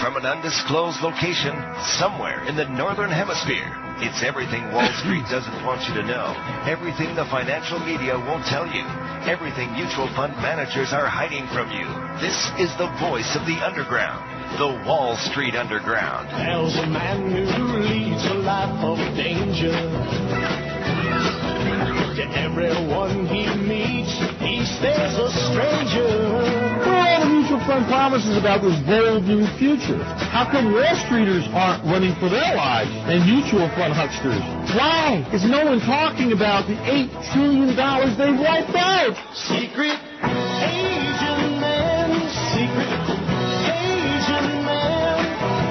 from an undisclosed location somewhere in the Northern Hemisphere. It's everything Wall Street doesn't want you to know. Everything the financial media won't tell you. Everything mutual fund managers are hiding from you. This is the voice of the underground. The Wall Street Underground. There's a man who leads a life of danger. To everyone he meets, he stays a stranger. Well, the mutual fund promises about this bold new future. How come Wall Streeters aren't running for their lives and mutual fund hucksters? Why is no one talking about the $8 trillion they've wiped out? Secret agent man, secret agent man,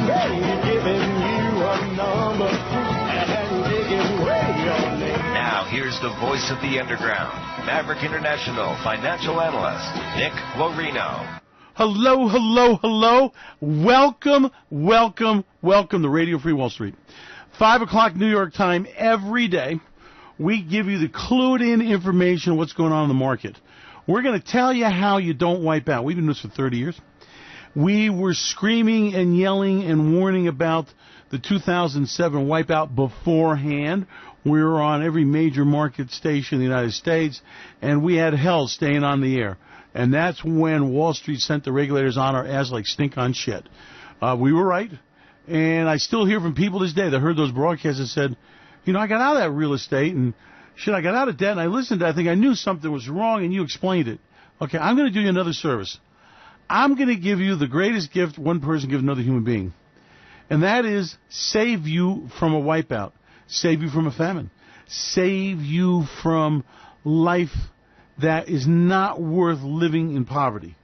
they're giving you a number and digging away your name. Now, here's the voice of the underground, Maverick International financial analyst, Nick Guarino. Hello, hello, hello. Welcome to Radio Free Wall Street. 5 o'clock New York time every day. We give you the clued-in information of what's going on in the market. We're going to tell you how you don't wipe out. We've been doing this for 30 years. We were screaming and yelling and warning about the 2007 wipeout beforehand. We were on every major market station in the United States, and we had hell staying on the air. And that's when Wall Street sent the regulators on our ass like stink on shit. We were right. And I still hear from people this day that heard those broadcasts and said, you know, I got out of that real estate, and shit, I got out of debt, and I listened to it. I think I knew something was wrong, and you explained it. Okay, I'm going to do you another service. I'm going to give you the greatest gift one person gives another human being. And that is save you from a wipeout. Save you from a famine. Save you from life that is not worth living in poverty.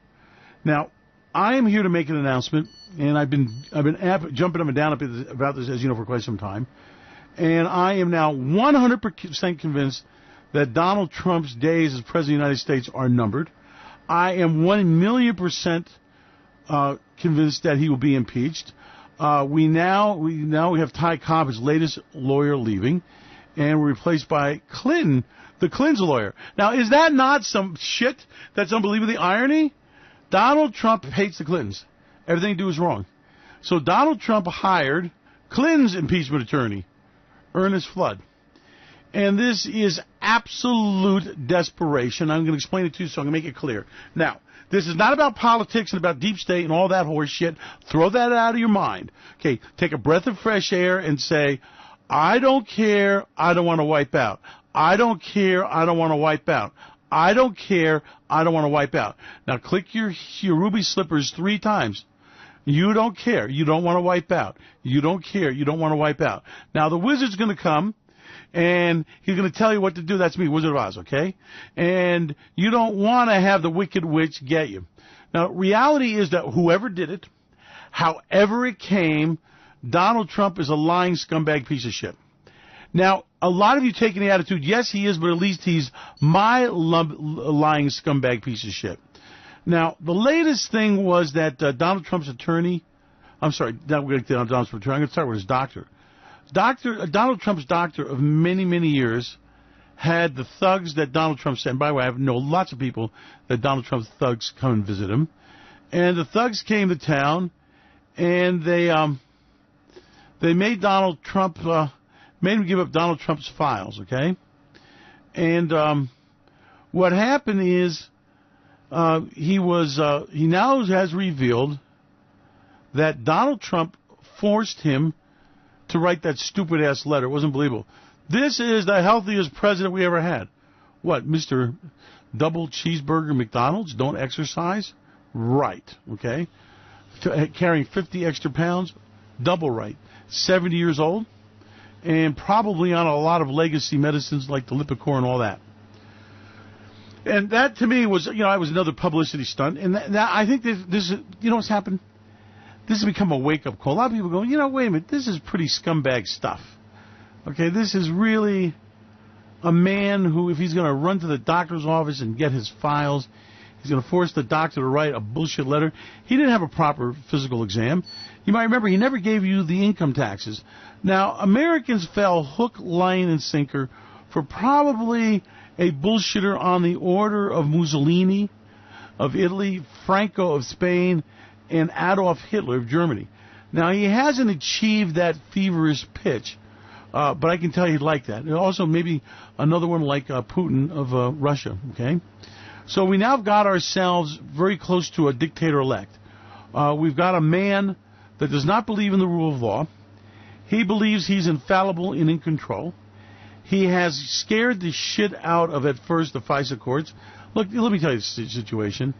Now, I am here to make an announcement, and I've been jumping up and down about this, as you know, for quite some time. And I am now 100% convinced that Donald Trump's days as President of the United States are numbered. I am 1,000,000% convinced that he will be impeached. We now have Ty Cobb, his latest lawyer, leaving, and we're replaced by Clinton, the Clinton's lawyer. Now, is that not some shit? That's unbelievable. The irony? Donald Trump hates the Clintons. Everything they do is wrong. So Donald Trump hired Clinton's impeachment attorney, Ernest Flood. And this is absolute desperation. I'm going to explain it to you so I can make it clear. Now, this is not about politics and about deep state and all that horse shit. Throw that out of your mind. Okay, take a breath of fresh air and say, I don't care, I don't want to wipe out. I don't care, I don't want to wipe out. I don't care, I don't want to wipe out. Now click your ruby slippers 3 times. You don't care, you don't want to wipe out. You don't care, you don't want to wipe out. Now the wizard's going to come, and he's going to tell you what to do. That's me, Wizard of Oz, okay? And you don't want to have the Wicked Witch get you. Now, reality is that whoever did it, however it came, Donald Trump is a lying scumbag piece of shit. Now, a lot of you taking the attitude, yes, he is, but at least he's my lying scumbag piece of shit. Now, the latest thing was that Donald Trump's attorney, I'm sorry, we're going to get on Donald Trump's attorney. I'm going to start with his doctor. Donald Trump's doctor of many, many years had the thugs that Donald Trump sent. By the way, I know lots of people that Donald Trump's thugs come and visit him. And the thugs came to town, and they made Donald Trump, made him give up Donald Trump's files, okay? And what happened is he now has revealed that Donald Trump forced him to write that stupid-ass letter. It wasn't believable. This is the healthiest president we ever had. What, Mr. Double Cheeseburger McDonald's don't exercise? Right, okay? Carrying 50 extra pounds? Double right. 70 years old? And probably on a lot of legacy medicines like the Lipitor and all that. And that, to me, was, it was another publicity stunt. And I think this is, what's happened? This has become a wake-up call. A lot of people go, wait a minute, this is pretty scumbag stuff. Okay, this is really a man who, if he's going to run to the doctor's office and get his files, he's going to force the doctor to write a bullshit letter. He didn't have a proper physical exam. You might remember he never gave you the income taxes. Now, Americans fell hook, line, and sinker for probably a bullshitter on the order of Mussolini of Italy, Franco of Spain, and Adolf Hitler of Germany. Now, he hasn't achieved that feverish pitch, but I can tell you he'd like that. And also, maybe another one like Putin of Russia, okay? So we now got ourselves very close to a dictator-elect. We've got a man that does not believe in the rule of law. He believes he's infallible and in control. He has scared the shit out of, at first, the FISA courts. Look, let me tell you the situation.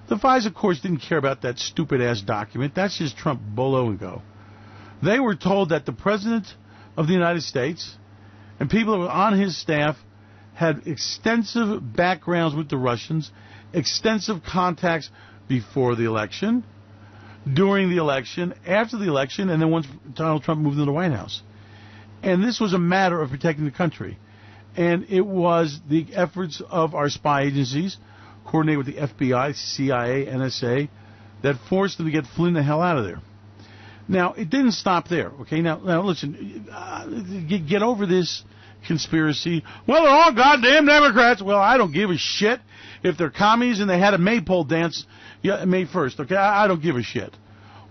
The FISA courts didn't care about that stupid-ass document. That's just Trump bolo and go. They were told that the President of the United States and people that were on his staff had extensive backgrounds with the Russians, extensive contacts before the election, during the election, after the election, and then once Donald Trump moved into the White House. And this was a matter of protecting the country. And it was the efforts of our spy agencies, coordinated with the FBI, CIA, NSA, that forced them to get Flynn the hell out of there. Now, it didn't stop there, okay? Now listen, get over this conspiracy. Well, they're all goddamn Democrats. Well, I don't give a shit if they're commies and they had a maypole dance May 1st, okay? I don't give a shit.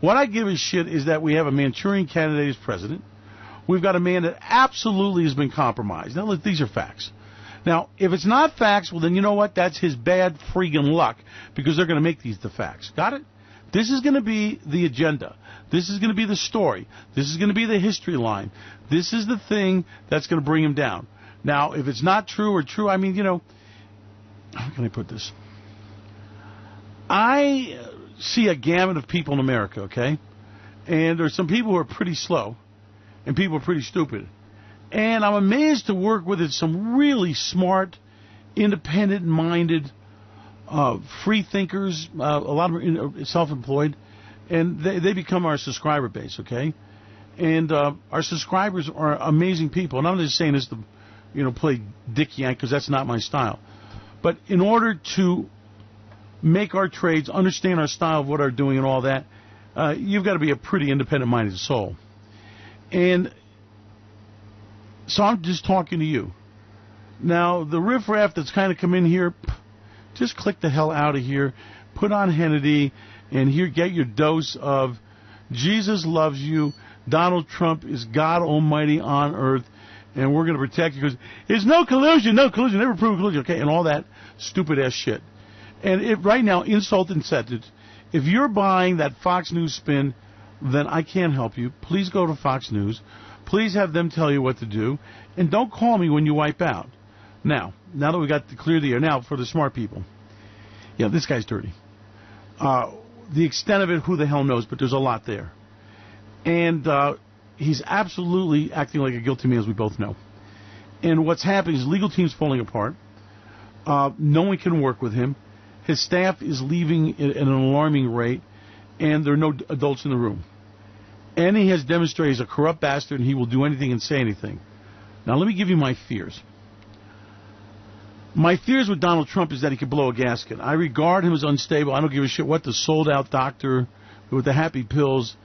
What I give a shit is that we have a Manchurian candidate as president. We've got a man that absolutely has been compromised. Now, look, these are facts. Now, if it's not facts, well, then you know what? That's his bad freaking luck, because they're going to make these the facts. Got it? This is going to be the agenda. This is going to be the story. This is going to be the history line. This is the thing that's going to bring him down. Now, if it's not true or true, I mean, you know, how can I put this? I see a gamut of people in America, okay? And there's some people who are pretty slow, and people are pretty stupid. And I'm amazed to work with some really smart, independent-minded, free thinkers, a lot of them are self-employed, and they become our subscriber base, okay? And our subscribers are amazing people. And I'm not just saying this to, you know, play dick yank, because that's not my style. But in order to make our trades, understand our style of what we're doing and all that, you've got to be a pretty independent-minded soul. And so I'm just talking to you. Now, the riffraff that's kind of come in here, just click the hell out of here, put on Hannity, and here get your dose of Jesus loves you, Donald Trump is God Almighty on earth, and we're going to protect you because there's no collusion, never prove collusion, okay, and all that stupid-ass shit. And right now, insult incentive. If you're buying that Fox News spin, then I can't help you. Please go to Fox News. Please have them tell you what to do. And don't call me when you wipe out. Now that we got to clear the air, now for the smart people. Yeah, this guy's dirty. The extent of it, who the hell knows, but there's a lot there. And he's absolutely acting like a guilty man, as we both know. And what's happening is legal team's falling apart. No one can work with him. His staff is leaving at an alarming rate, and there are no adults in the room. And he has demonstrated he's a corrupt bastard, and he will do anything and say anything. Now, let me give you my fears. My fears with Donald Trump is that he could blow a gasket. I regard him as unstable. I don't give a shit what the sold-out doctor with the happy pills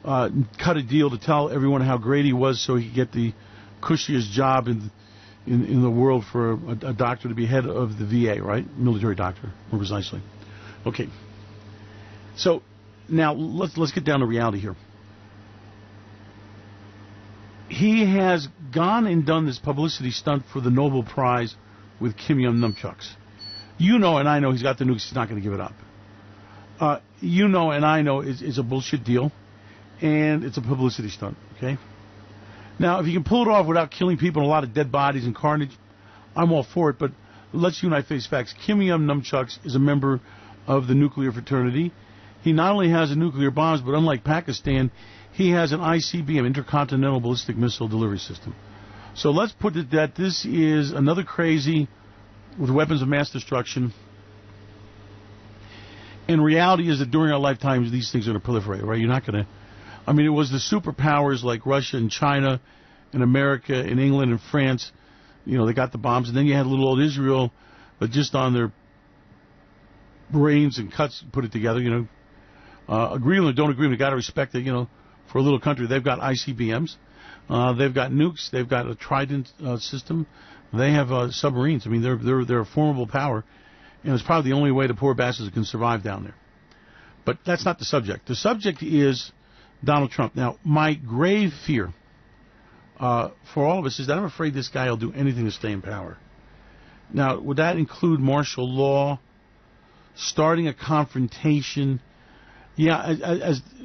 cut a deal to tell everyone how great he was so he could get the cushiest job in the world for a doctor to be head of the VA, right? Military doctor, more precisely. Okay. So now let's get down to reality here. He has gone and done this publicity stunt for the Nobel Prize with Kim Young Nunchucks. You know and I know he's got the nukes. He's not going to give it up. You know and I know it's a bullshit deal, and it's a publicity stunt, okay? Now, if you can pull it off without killing people and a lot of dead bodies and carnage, I'm all for it, but let's you and I face facts. Kim Young Nunchucks is a member of the nuclear fraternity. He not only has nuclear bombs, but unlike Pakistan, he has an ICBM, Intercontinental Ballistic Missile Delivery System. So let's put it that this is another crazy with weapons of mass destruction. And reality is that during our lifetimes, these things are going to proliferate, right? You're not going to... I mean, it was the superpowers like Russia and China and America and England and France. You know, they got the bombs. And then you had little old Israel, but just on their brains and cuts put it together, you know. Agree or don't agree, we got to respect that, you know, for a little country, they've got ICBMs. They've got nukes. They've got a Trident system. They have submarines. I mean, they're a formidable power. And it's probably the only way the poor bastards can survive down there. But that's not the subject. The subject is Donald Trump. Now, my grave fear for all of us is that I'm afraid this guy will do anything to stay in power. Now, would that include martial law, starting a confrontation? Yeah,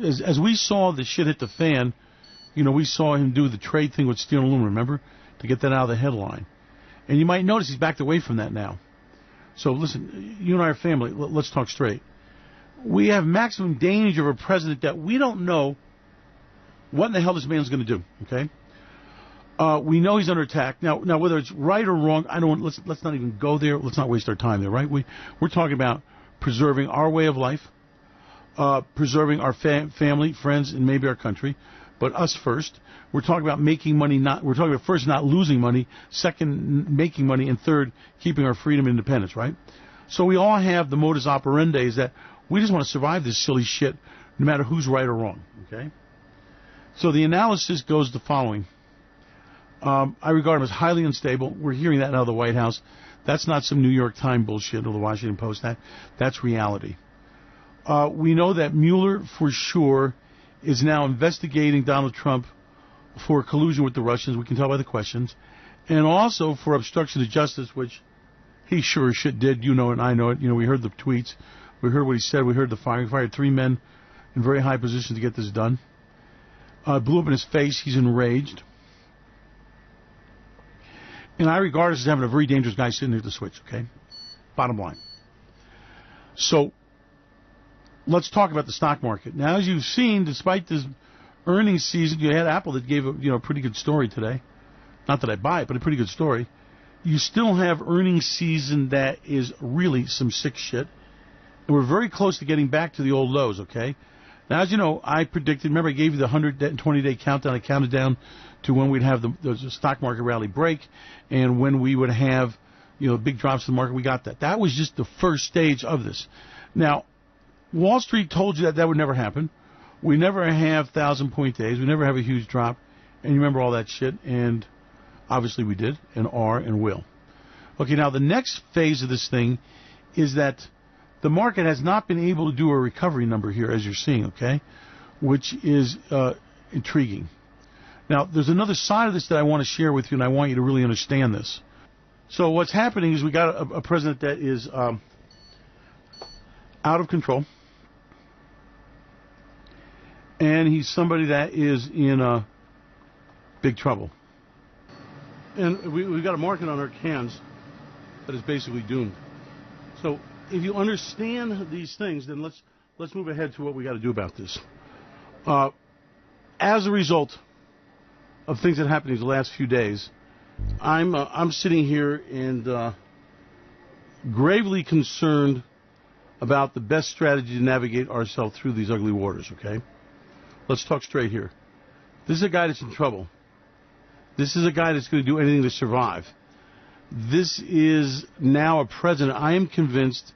as we saw the shit hit the fan, we saw him do the trade thing with steel and aluminum, remember? To get that out of the headline. And you might notice he's backed away from that now. So listen, you and I are family. Let's talk straight. We have maximum danger of a president that we don't know what in the hell this man's going to do, okay? We know he's under attack. Now whether it's right or wrong, let's not even go there. Let's not waste our time there, right? We're talking about preserving our way of life, preserving our family, friends, and maybe our country, but us first. We're talking about making money. We're talking about first not losing money, second making money, and third keeping our freedom and independence, right? So we all have the modus operandi is that we just want to survive this silly shit, no matter who's right or wrong, okay? So the analysis goes the following. I regard him as highly unstable. We're hearing that out of the White House. That's not some New York Times bullshit or the Washington Post. That's reality. We know that Mueller, for sure, is now investigating Donald Trump for collusion with the Russians. We can tell by the questions. And also for obstruction of justice, which he sure as shit did. You know it and I know it. We heard the tweets. We heard what he said. We heard the firing. He fired 3 men in very high positions to get this done. Blew up in his face. He's enraged. And I regard us as having a very dangerous guy sitting there at the switch, okay? Bottom line. So, let's talk about the stock market. Now, as you've seen, despite this earnings season, you had Apple that gave a pretty good story today. Not that I buy it, but a pretty good story. You still have earnings season that is really some sick shit. And we're very close to getting back to the old lows, okay? Now, as you know, I predicted, remember I gave you the 120-day countdown. I counted down to when we'd have the stock market rally break and when we would have, big drops in the market. We got that. That was just the first stage of this. Now, Wall Street told you that would never happen. We never have 1,000-point days. We never have a huge drop. And you remember all that shit. And obviously we did and are and will. Okay, now the next phase of this thing is that the market has not been able to do a recovery number here, as you're seeing, okay, which is intriguing. Now, there's another side of this that I want to share with you, and I want you to really understand this. So what's happening is we got a president that is out of control, and he's somebody that is in big trouble. And we've got a market on our cans that is basically doomed. So if you understand these things, then let's move ahead to what we got to do about this. As a result of things that happened these last few days, I'm sitting here and gravely concerned about the best strategy to navigate ourselves through these ugly waters. Okay, let's talk straight here. This is a guy that's in trouble. This is a guy that's going to do anything to survive. This is now a president I am convinced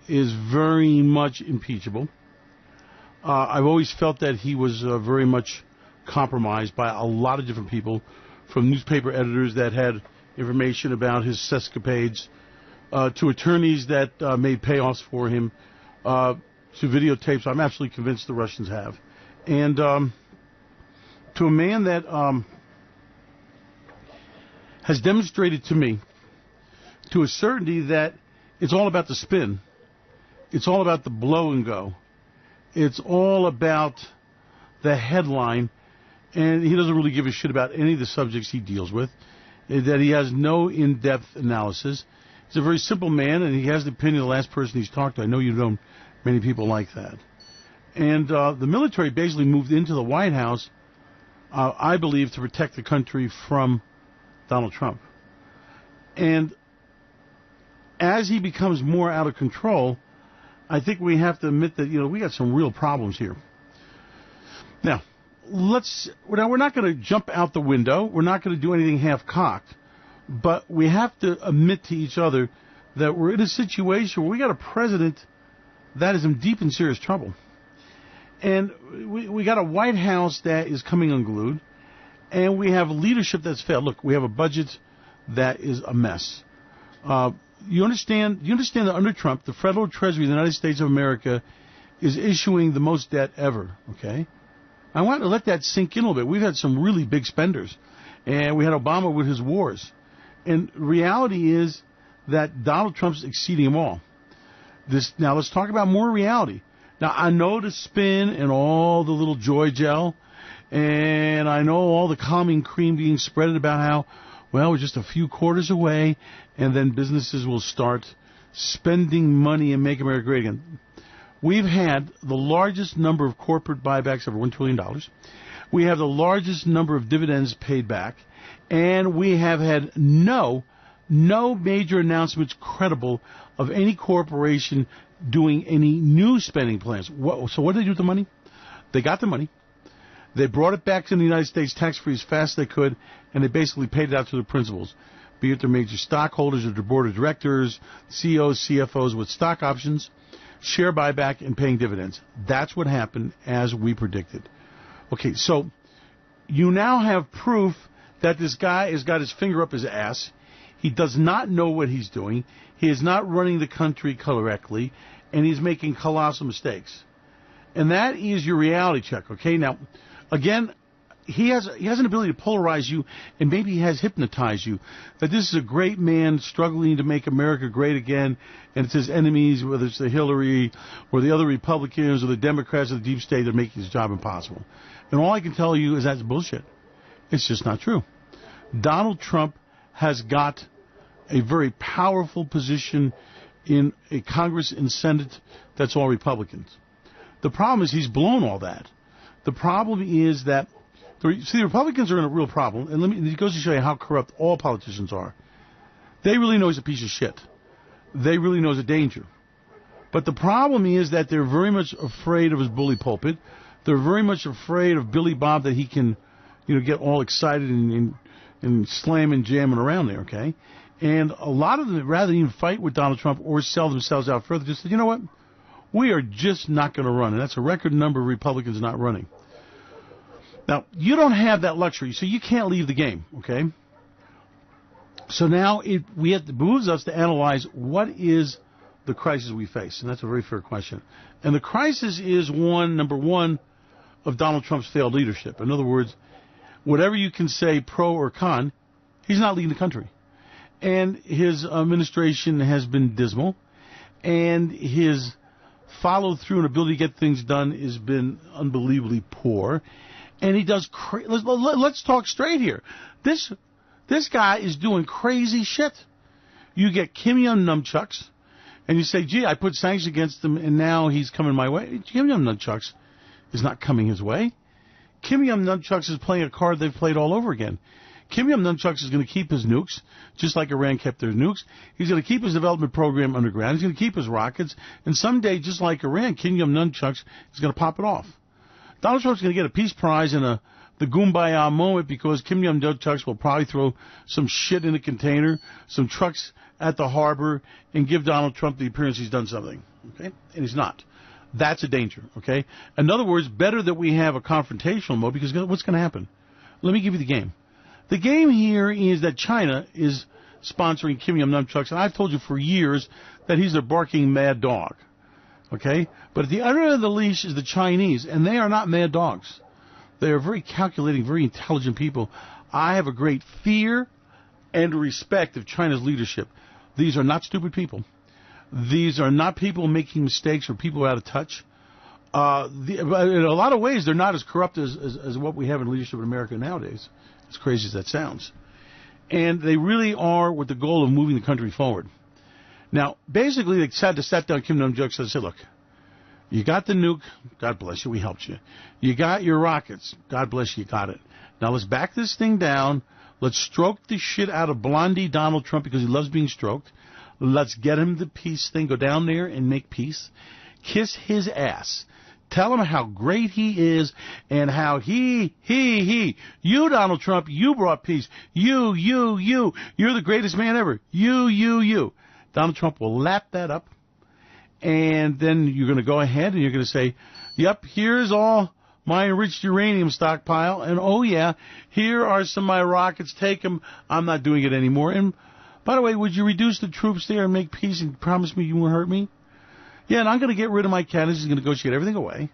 is very much impeachable. I've always felt that he was very much compromised by a lot of different people, from newspaper editors that had information about his sescapades, to attorneys that made payoffs for him, to videotapes I'm absolutely convinced the Russians have. And to a man that has demonstrated to me, to a certainty, that it's all about the spin. It's all about the blow and go. It's all about the headline, and he doesn't really give a shit about any of the subjects he deals with, that he has no in-depth analysis. He's a very simple man, and he has the opinion of the last person he's talked to. I know you've known many people like that. And the military basically moved into the White House, I believe, to protect the country from Donald Trump. And as he becomes more out of control, I think we have to admit that, we got some real problems here. Now, we're not going to jump out the window. We're not going to do anything half-cocked. But we have to admit to each other that we're in a situation where we got a president that is in deep and serious trouble. And we got a White House that is coming unglued. And we have leadership that's failed. Look, we have a budget that is a mess. You understand that under Trump, the Federal Treasury of the United States of America is issuing the most debt ever, okay? I want to let that sink in a little bit. We've had some really big spenders, and we had Obama with his wars. And reality is that Donald Trump's exceeding them all. Now let's talk about more reality. Now, I know the spin and all the little joy gel, and I know all the calming cream being spread about how, well, we're just a few quarters away, and then businesses will start spending money and make America great again. We've had the largest number of corporate buybacks, over $1 trillion. We have the largest number of dividends paid back, and we have had no major announcements credible of any corporation doing any new spending plans. So what did they do with the money? They got the money. They brought it back to the United States tax-free as fast as they could, and they basically paid it out to the principals, be it their major stockholders or their board of directors, CEOs, CFOs with stock options, share buyback, and paying dividends. That's what happened as we predicted. Okay, so you now have proof that this guy has got his finger up his ass. He does not know what he's doing. He is not running the country correctly, and he's making colossal mistakes. And that is your reality check, okay? Now, again, he has an ability to polarize you, and maybe he has hypnotized you, that this is a great man struggling to make America great again, and it's his enemies, whether it's the Hillary or the other Republicans or the Democrats or the deep state, that are making his job impossible. And all I can tell you is that's bullshit. It's just not true. Donald Trump has got a very powerful position in a Congress and Senate that's all Republicans. The problem is he's blown all that. The problem is that, the Republicans are in a real problem, and it goes to show you how corrupt all politicians are. They really know he's a piece of shit. They really know he's a danger. But the problem is that they're very much afraid of his bully pulpit. They're very much afraid of Billy Bob, that he can, get all excited and slamming, jamming around there, okay? And a lot of them, rather than even fight with Donald Trump or sell themselves out further, just said, you know what? We are just not going to run. And that's a record number of Republicans not running. Now, you don't have that luxury, so you can't leave the game, okay? So now it behooves us to analyze what is the crisis we face. And that's a very fair question. And the crisis is number one, of Donald Trump's failed leadership. In other words, whatever you can say pro or con, he's not leading the country. And his administration has been dismal, and his follow-through and ability to get things done has been unbelievably poor. And he does let's talk straight here. This guy is doing crazy shit. You get Kim Jong Nunchucks, and you say, gee, I put sanctions against him, and now he's coming my way. Kim Jong Nunchucks is not coming his way. Kim Jong Nunchucks is playing a card they've played all over again. Kim Jong Nunchucks is going to keep his nukes, just like Iran kept their nukes. He's going to keep his development program underground. He's going to keep his rockets. And someday, just like Iran, Kim Jong Nunchucks is going to pop it off. Donald Trump's going to get a peace prize in the Kumbaya moment, because Kim Jong Nunchucks will probably throw some shit in a container, some trucks at the harbor, and give Donald Trump the appearance he's done something. Okay? And he's not. That's a danger. Okay? In other words, better that we have a confrontational mode, because what's going to happen? Let me give you the game. The game here is that China is sponsoring Kim Jong Nunchucks, and I've told you for years that he's their barking mad dog. Okay? But at the other end of the leash is the Chinese, and they are not mad dogs. They are very calculating, very intelligent people. I have a great fear and respect of China's leadership. These are not stupid people. These are not people making mistakes or people out of touch. In a lot of ways, they're not as corrupt as what we have in leadership in America nowadays, as crazy as that sounds. And they really are with the goal of moving the country forward. Now, basically, they had to sat down Kim Jong-un and said, look, you got the nuke, God bless you, we helped you. You got your rockets, God bless you, you got it. Now let's back this thing down. Let's stroke the shit out of Blondie Donald Trump, because he loves being stroked. Let's get him the peace thing. Go down there and make peace. Kiss his ass. Tell him how great he is and how he. You, Donald Trump, you brought peace. You. You're the greatest man ever. You. Donald Trump will lap that up. And then you're going to go ahead and you're going to say, yep, here's all my enriched uranium stockpile. And, oh, yeah, here are some of my rockets. Take them. I'm not doing it anymore. And, by the way, would you reduce the troops there and make peace and promise me you won't hurt me? Yeah, and I'm going to get rid of my cannons and negotiate everything away.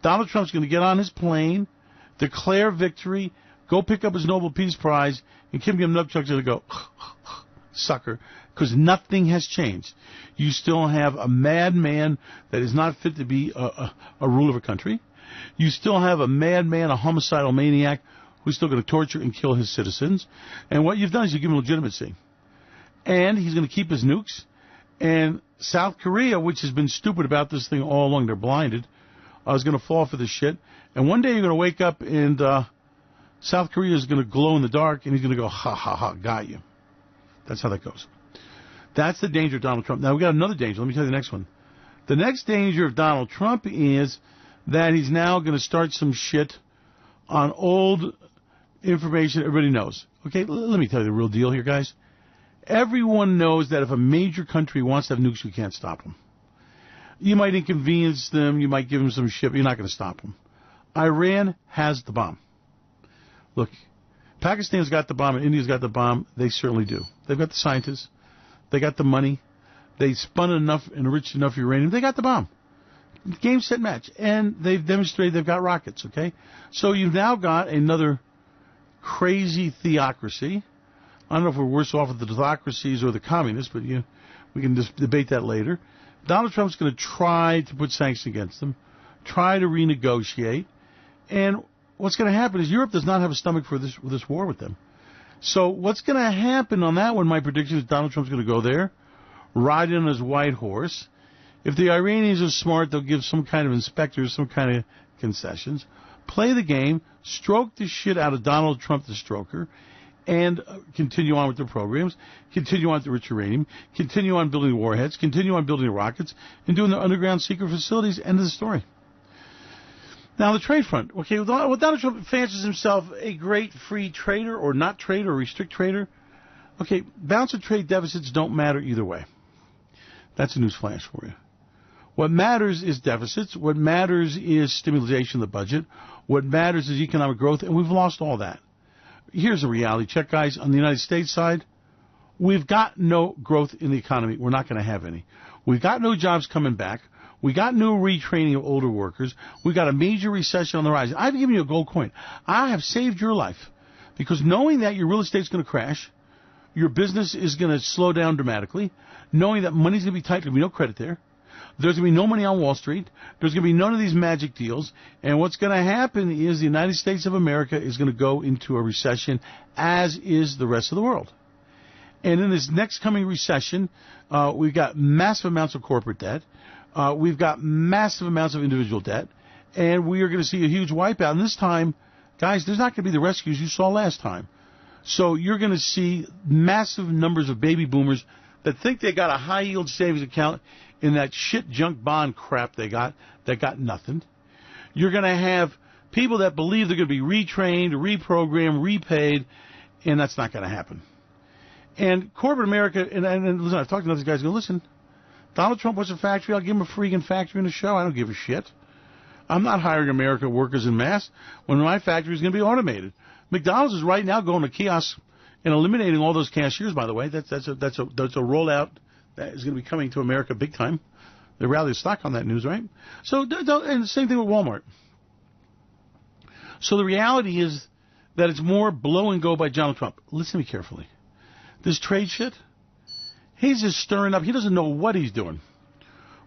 Donald Trump's going to get on his plane, declare victory, go pick up his Nobel Peace Prize, and Kim Jong-un's going to go, sucker, because nothing has changed. You still have a madman that is not fit to be a ruler of a country. You still have a madman, a homicidal maniac, who's still going to torture and kill his citizens. And what you've done is you give him legitimacy. And he's going to keep his nukes. And South Korea, which has been stupid about this thing all along, they're blinded, is going to fall for this shit. And one day you're going to wake up and South Korea is going to glow in the dark, and he's going to go, ha, ha, ha, got you. That's how that goes. That's the danger of Donald Trump. Now, we've got another danger. Let me tell you the next one. The next danger of Donald Trump is that he's now going to start some shit on old information everybody knows. Okay, let me tell you the real deal here, guys. Everyone knows that if a major country wants to have nukes, you can't stop them. You might inconvenience them, you might give them some shit, but you're not going to stop them. Iran has the bomb. Look, Pakistan's got the bomb and India's got the bomb. They certainly do. They've got the scientists. They got the money. They spun enough, enriched enough uranium. They got the bomb. Game, set, match. And they've demonstrated they've got rockets, okay? So you've now got another crazy theocracy. I don't know if we're worse off with the theocracies or the communists, but we can just debate that later. Donald Trump's going to try to put sanctions against them, try to renegotiate, and what's going to happen is Europe does not have a stomach for this war with them. So what's going to happen on that one, my prediction is Donald Trump's going to go there, ride in on his white horse. If the Iranians are smart, they'll give some kind of inspectors some kind of concessions, play the game, stroke the shit out of Donald Trump, the stroker, and continue on with their programs, continue on with the rich uranium, continue on building warheads, continue on building rockets, and doing their underground secret facilities. End of the story. Now, the trade front. Okay, well, Donald Trump fancies himself a great free trader or not trader or restrict trader. Okay, balance of trade deficits don't matter either way. That's a news flash for you. What matters is deficits. What matters is stimulation of the budget. What matters is economic growth, and we've lost all that. Here's a reality check, guys. On the United States side, we've got no growth in the economy. We're not going to have any. We've got no jobs coming back. We got no retraining of older workers. We got a major recession on the rise. I've given you a gold coin. I have saved your life because knowing that your real estate's going to crash, your business is going to slow down dramatically, knowing that money's going to be tight, there's going to be no credit there. There's going to be no money on Wall Street. There's going to be none of these magic deals. And what's going to happen is the United States of America is going to go into a recession, as is the rest of the world. And in this next coming recession, we've got massive amounts of corporate debt. We've got massive amounts of individual debt. And we are going to see a huge wipeout. And this time, guys, there's not going to be the rescues you saw last time. So you're going to see massive numbers of baby boomers that think they got a high-yield savings account in that shit junk bond crap they got that got nothing. You're going to have people that believe they're going to be retrained, reprogrammed, repaid, and that's not going to happen. And corporate America, and listen, I've talked to other guys who go, listen, Donald Trump wants a factory, I'll give him a freaking factory in the show. I don't give a shit. I'm not hiring American workers en masse when my factory is going to be automated. McDonald's is right now going to kiosks and eliminating all those cashiers, by the way. That's a rollout that is going to be coming to America big time. They rallied stock on that news, right? So, and the same thing with Walmart. So the reality is that it's more blow and go by Donald Trump. Listen to me carefully. This trade shit, he's just stirring up. He doesn't know what he's doing.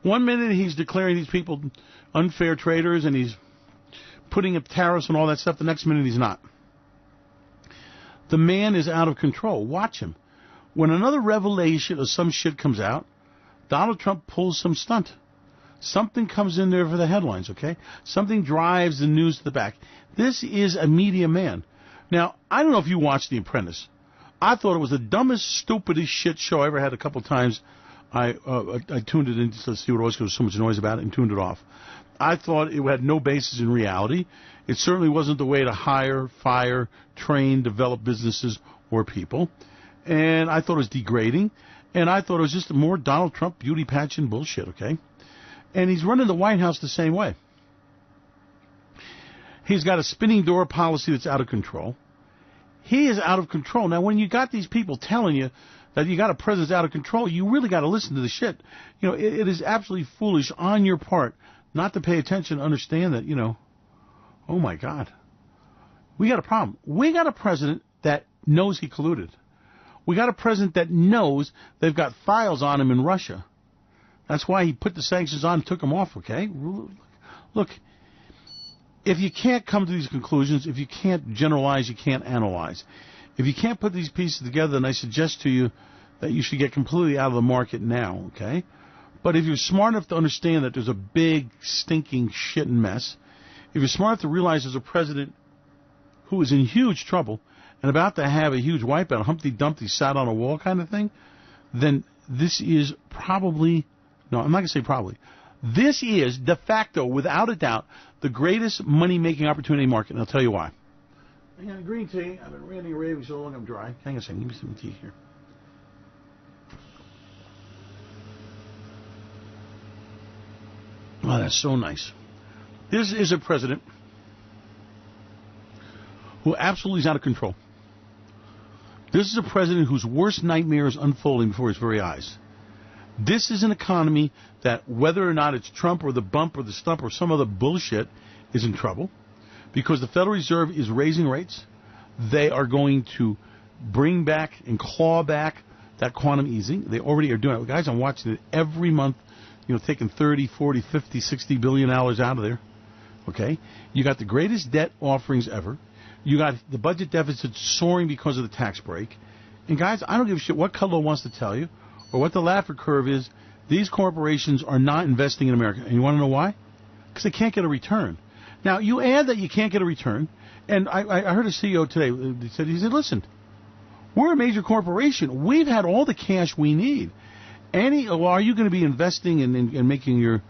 One minute he's declaring these people unfair traders and he's putting up tariffs and all that stuff. The next minute he's not. The man is out of control. Watch him. When another revelation or some shit comes out, Donald Trump pulls some stunt. Something comes in there for the headlines, okay? Something drives the news to the back. This is a media man. Now, I don't know if you watched The Apprentice. I thought it was the dumbest, stupidest shit show I ever had. A couple of times I tuned it in to see what it was because there was so much noise about it and tuned it off. I thought it had no basis in reality. It certainly wasn't the way to hire, fire, train, develop businesses or people. And I thought it was degrading. And I thought it was just more Donald Trump beauty pageant bullshit, okay? And he's running the White House the same way. He's got a spinning door policy that's out of control. He is out of control. Now, when you got these people telling you that you got a president out of control, you really got to listen to the shit. You know, it is absolutely foolish on your part not to pay attention, understand that, oh my God, we got a problem. We got a president that knows he colluded. We got a president that knows they've got files on him in Russia. That's why he put the sanctions on and took them off, okay? Look, if you can't come to these conclusions, if you can't generalize, you can't analyze. If you can't put these pieces together, then I suggest to you that you should get completely out of the market now, okay? But if you're smart enough to understand that there's a big, stinking shit and mess, if you're smart enough to realize there's a president who is in huge trouble and about to have a huge wipeout, a Humpty Dumpty sat on a wall kind of thing, then this is probably, no, I'm not going to say probably, this is de facto, without a doubt, the greatest money-making opportunity in the market, and I'll tell you why. I got a green tea. I've been ranting and raving so long I'm dry. Hang on a second. Give me some tea here. Oh, that's so nice. This is a president who absolutely is out of control. This is a president whose worst nightmare is unfolding before his very eyes. This is an economy that, whether or not it's Trump or the bump or the stump or some other bullshit, is in trouble because the Federal Reserve is raising rates. They are going to bring back and claw back that quantum easing. They already are doing it. Guys, I'm watching it every month, taking 30, 40, 50, 60 billion dollars out of there. Okay? You got the greatest debt offerings ever. You got the budget deficit soaring because of the tax break. And guys, I don't give a shit what Kudlow wants to tell you or what the Laffer curve is. These corporations are not investing in America. And you want to know why? Because they can't get a return. Now, you add that you can't get a return. And I heard a CEO today. He said, listen, we're a major corporation. We've had all the cash we need. Are you going to be investing and making your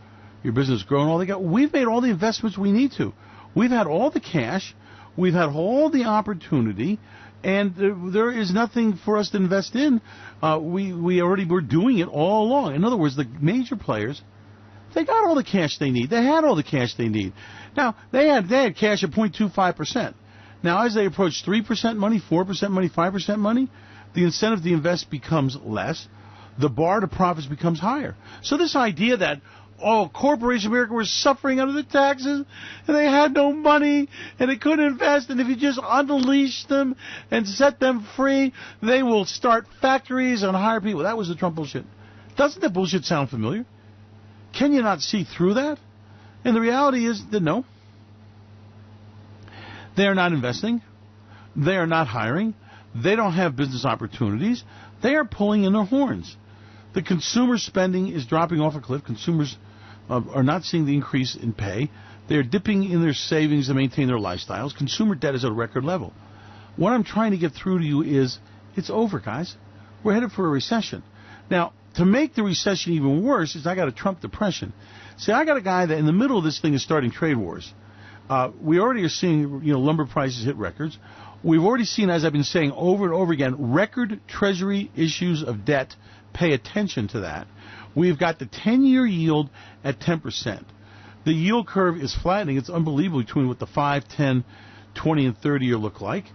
business grow and all that? We've made all the investments we need to. We've had all the cash. We've had all the opportunity. And there is nothing for us to invest in. We already were doing it all along. In other words, the major players, they got all the cash they need. They had all the cash they need. Now, they had cash at 0.25%. Now, as they approach 3% money, 4% money, 5% money, the incentive to invest becomes less. The bar to profits becomes higher. So this idea that, Corporation America were suffering under the taxes, and they had no money, and they couldn't invest, and if you just unleash them and set them free, they will start factories and hire people. That was the Trump bullshit. Doesn't that bullshit sound familiar? Can you not see through that? And the reality is that no. They are not investing. They are not hiring. They don't have business opportunities. They are pulling in their horns. The consumer spending is dropping off a cliff. Consumers are not seeing the increase in pay. They're dipping in their savings to maintain their lifestyles. Consumer debt is at a record level. What I'm trying to get through to you is, it's over, guys. We're headed for a recession. Now, to make the recession even worse is I got a Trump depression. See, I got a guy that in the middle of this thing is starting trade wars. We already are seeing, lumber prices hit records. We've already seen, as I've been saying over and over again, record Treasury issues of debt. Pay attention to that. We've got the 10-year yield at 10%. The yield curve is flattening. It's unbelievable between what the 5, 10, 20, and 30-year look like.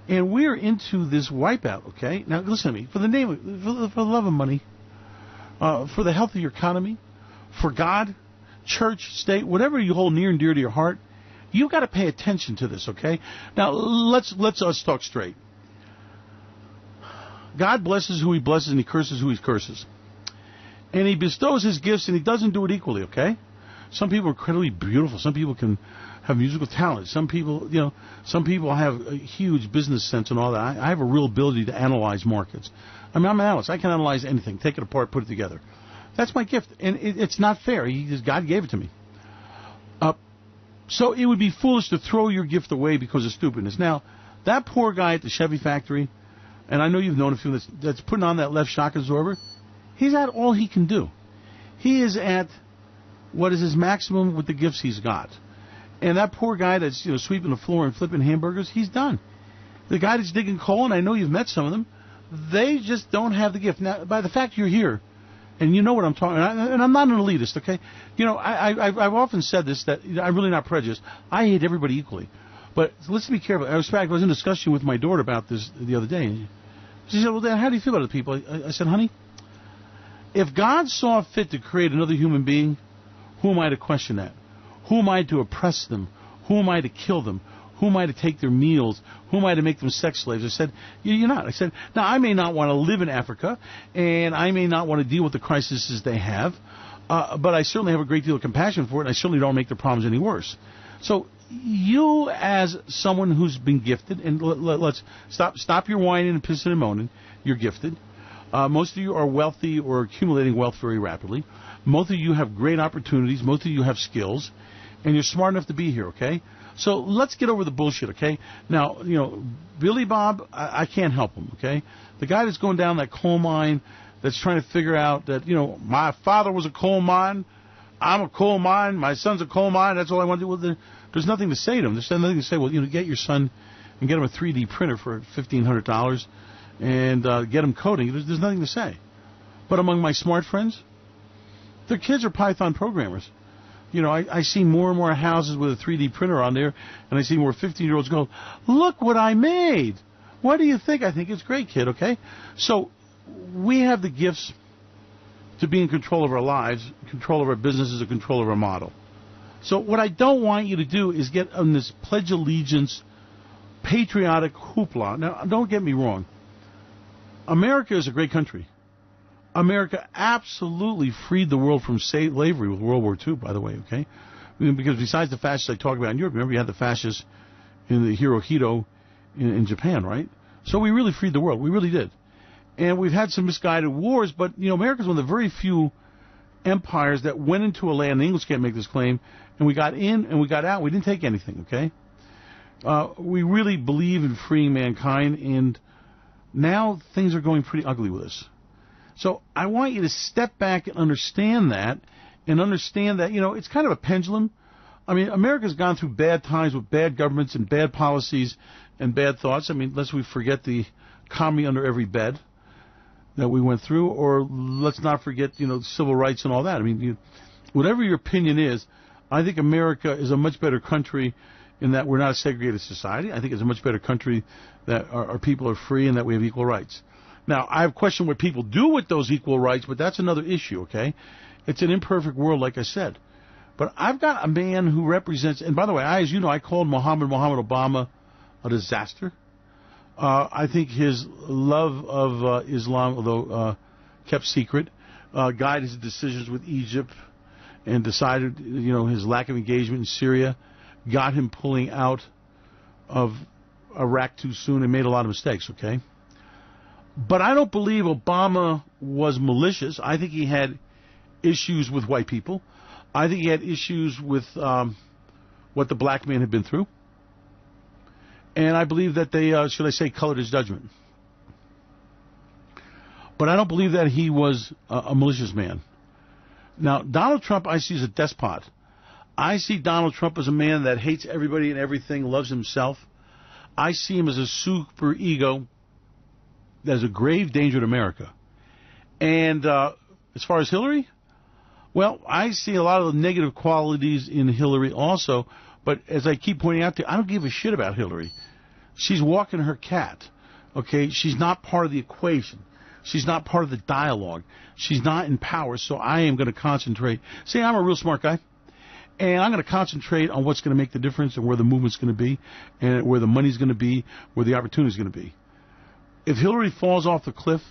And we're into this wipeout, okay? Now, listen to me. For the love of money, for the health of your economy, for God, church, state, whatever you hold near and dear to your heart, you've got to pay attention to this, okay? Now, let's us talk straight. God blesses who he blesses and he curses who he curses. And he bestows his gifts and he doesn't do it equally, okay? Some people are incredibly beautiful. Some people can have musical talent. Some people, have a huge business sense and all that. I have a real ability to analyze markets. I'm an analyst. I can analyze anything, take it apart, put it together. That's my gift. And it's not fair. God gave it to me. So it would be foolish to throw your gift away because of stupidness. Now, that poor guy at the Chevy factory, and I know you've known a few that's putting on that left shock absorber, he's at all he can do. He is at what is his maximum with the gifts he's got. And that poor guy that's sweeping the floor and flipping hamburgers, he's done. The guy that's digging coal, and I know you've met some of them, they just don't have the gift. Now, by the fact you're here, and you know what I'm talking about, and I'm not an elitist, okay? I've often said this, that I'm really not prejudiced. I hate everybody equally. But let's be careful. I was in discussion with my daughter about this the other day. And she said, well, Dad, how do you feel about the people? I said, honey, if God saw fit to create another human being, who am I to question that? Who am I to oppress them? Who am I to kill them? Who am I to take their meals? Who am I to make them sex slaves? I said, you're not. I said, now, I may not want to live in Africa, and I may not want to deal with the crises they have, but I certainly have a great deal of compassion for it, and I certainly don't make their problems any worse. So you, as someone who's been gifted, and let's stop your whining and pissing and moaning. You're gifted. Most of you are wealthy or accumulating wealth very rapidly. Most of you have great opportunities. Most of you have skills, and you're smart enough to be here, okay? So let's get over the bullshit, okay? Now, Billy Bob, I can't help him, okay? The guy that's going down that coal mine, that's trying to figure out that, my father was a coal mine, I'm a coal mine, my son's a coal mine, that's all I want to do with it. There's nothing to say to him. There's nothing to say, well, get your son and get him a 3D printer for $1,500 and get him coding. There's nothing to say. But among my smart friends, their kids are Python programmers. I see more and more houses with a 3D printer on there, and I see more 15-year-olds go, look what I made. What do you think? I think it's great, kid, okay? So we have the gifts to be in control of our lives, control of our businesses, and control of our model. So what I don't want you to do is get on this Pledge Allegiance, patriotic hoopla. Now, don't get me wrong. America is a great country. America absolutely freed the world from slavery with World War II, by the way, okay? Because besides the fascists I talked about in Europe, remember you had the fascists in the Hirohito in Japan, right? So we really freed the world. We really did. And we've had some misguided wars, but, America's one of the very few empires that went into a land, the English can't make this claim, and we got in and we got out. We didn't take anything, okay? We really believe in freeing mankind, and now things are going pretty ugly with us. So I want you to step back and understand that, it's kind of a pendulum. I mean, America's gone through bad times with bad governments and bad policies and bad thoughts. I mean, lest we forget the commie under every bed that we went through, or let's not forget, civil rights and all that. I mean, whatever your opinion is, I think America is a much better country in that we're not a segregated society. I think it's a much better country that our people are free and that we have equal rights. Now, I have questioned what people do with those equal rights, but that's another issue, okay? It's an imperfect world, like I said. But I've got a man who represents, and by the way, as you know, I called Mohammed Obama a disaster. I think his love of Islam, although kept secret, guided his decisions with Egypt and decided, his lack of engagement in Syria got him pulling out of Iraq too soon and made a lot of mistakes, okay? But I don't believe Obama was malicious. I think he had issues with white people. I think he had issues with what the black man had been through. And I believe that they, should I say, colored his judgment. But I don't believe that he was a malicious man. Now, Donald Trump I see as a despot. I see Donald Trump as a man that hates everybody and everything, loves himself. I see him as a super ego that is a grave danger to America. And as far as Hillary, well, I see a lot of the negative qualities in Hillary also, but as I keep pointing out to you, I don't give a shit about Hillary. She's walking her cat, okay? She's not part of the equation. She's not part of the dialogue. She's not in power, so I am going to concentrate. See, I'm a real smart guy, and I'm going to concentrate on what's going to make the difference and where the movement's going to be and where the money's going to be, where the opportunity's going to be. If Hillary falls off the cliff,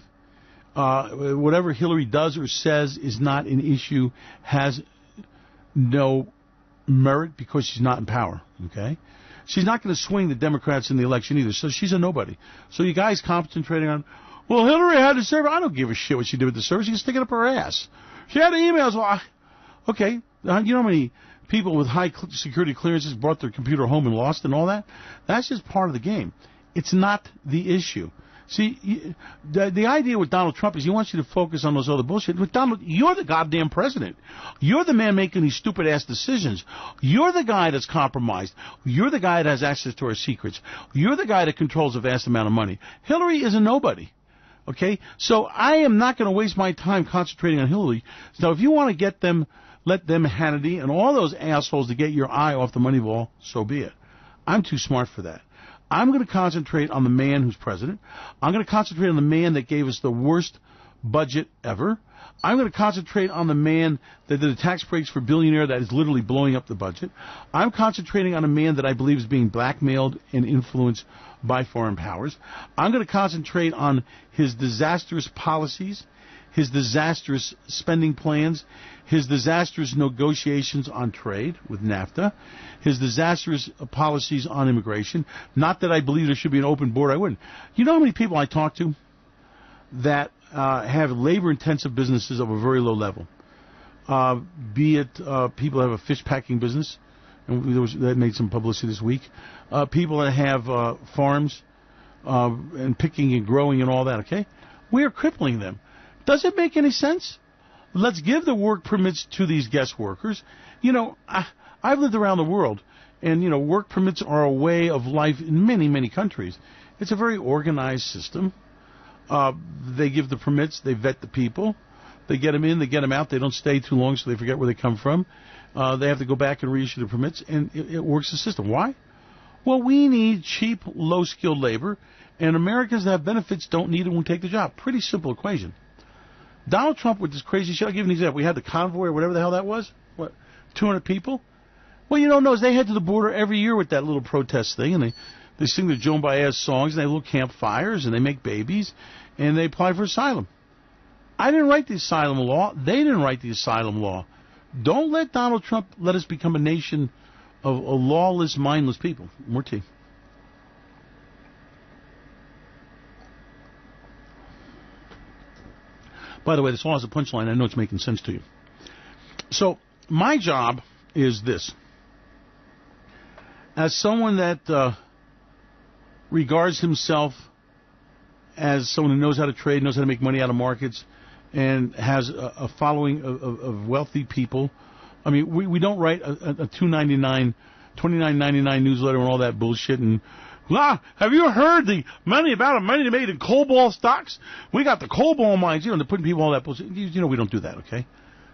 whatever Hillary does or says is not an issue, has no merit because she's not in power, okay? She's not going to swing the Democrats in the election either, so she's a nobody. So you guys concentrating on, well, Hillary had to serve. I don't give a shit what she did with the server. She can stick it up her ass. She had emails. Well, okay, you know how many people with high security clearances brought their computer home and lost and all that? That's just part of the game. It's not the issue. See, the idea with Donald Trump is he wants you to focus on those other bullshit. With Donald, you're the goddamn president. You're the man making these stupid-ass decisions. You're the guy that's compromised. You're the guy that has access to our secrets. You're the guy that controls a vast amount of money. Hillary is a nobody. Okay? So I am not going to waste my time concentrating on Hillary. So if you want to get them, let them Hannity and all those assholes to get your eye off the money ball, so be it. I'm too smart for that. I'm going to concentrate on the man who's president. I'm going to concentrate on the man that gave us the worst budget ever. I'm going to concentrate on the man that did the tax breaks for billionaire that is literally blowing up the budget. I'm concentrating on a man that I believe is being blackmailed and influenced by foreign powers. I'm going to concentrate on his disastrous policies, his disastrous spending plans, his disastrous negotiations on trade with NAFTA, his disastrous policies on immigration. Not that I believe there should be an open border. I wouldn't. You know how many people I talk to that have labor-intensive businesses of a very low level? Be it people that have a fish packing business, and that made some publicity this week. People that have farms and picking and growing and all that, okay? We are crippling them. Does it make any sense? Let's give the work permits to these guest workers. You know, I've lived around the world, and, you know, work permits are a way of life in many, many countries. It's a very organized system. They give the permits, they vet the people, they get them in, they get them out, they don't stay too long so they forget where they come from. They have to go back and reissue the permits, and it works the system. Why? Well, we need cheap, low-skilled labor, and Americans that have benefits don't need it when we take the job. Pretty simple equation. Donald Trump with this crazy shit, I'll give you an example. We had the convoy or whatever the hell that was. What, 200 people? Well, you don't know is they head to the border every year with that little protest thing, and they sing the Joan Baez songs, and they have little campfires, and they make babies, and they apply for asylum. I didn't write the asylum law. They didn't write the asylum law. Don't let Donald Trump let us become a nation of lawless, mindless people. More tea. By the way, this all has a punchline. I know it's making sense to you. So, my job is this. As someone that regards himself as someone who knows how to trade, knows how to make money out of markets, and has a following of wealthy people. I mean, we don't write a $29.99 newsletter and all that bullshit. And have you heard the money made in coal ball stocks? We got the coal ball mines. You know, they're putting people all that bullshit. You know, we don't do that, okay?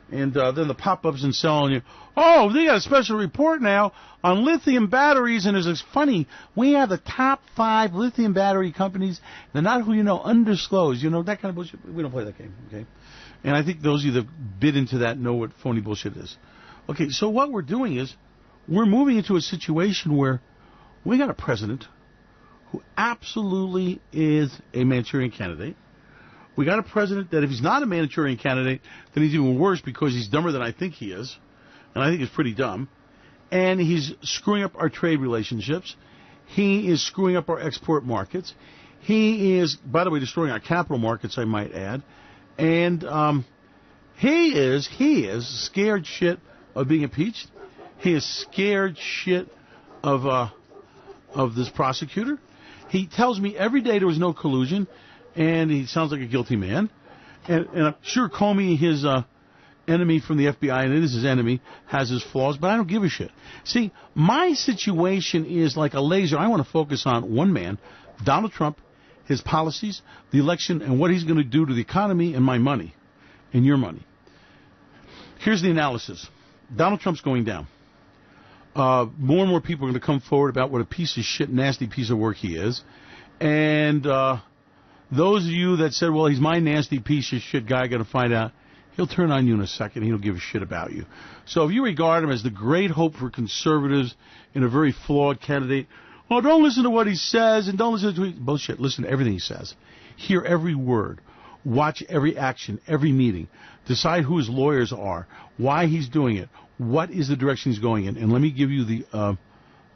And then the pop-ups and selling you, oh, they got a special report now on lithium batteries, and it's funny, we have the top 5 lithium battery companies. They're not who you know, undisclosed, you know, that kind of bullshit. We don't play that game, okay? And I think those of you that bid into that know what phony bullshit is. Okay, so what we're doing is we're moving into a situation where we got a president who absolutely is a Manchurian candidate. We got a president that if he's not a Manchurian candidate, then he's even worse because he's dumber than I think he is. And I think he's pretty dumb. And he's screwing up our trade relationships. He is screwing up our export markets. He is, by the way, destroying our capital markets, I might add. And he is scared shit of being impeached. He is scared shit of this prosecutor. He tells me every day there was no collusion. And he sounds like a guilty man. And I'm sure Comey, his enemy from the FBI, and it is his enemy, has his flaws, but I don't give a shit. See, my situation is like a laser. I want to focus on one man, Donald Trump, his policies, the election, and what he's going to do to the economy and my money, and your money. Here's the analysis. Donald Trump's going down. More and more people are going to come forward about what a piece of shit, nasty piece of work he is. And those of you that said, well, he's my nasty piece of shit guy, going to find out, he'll turn on you in a second. He don't give a shit about you. So if you regard him as the great hope for conservatives and a very flawed candidate, oh, don't listen to what he says and don't listen to bullshit. Listen to everything he says. Hear every word. Watch every action, every meeting. Decide who his lawyers are, why he's doing it, what is the direction he's going in. And let me give you the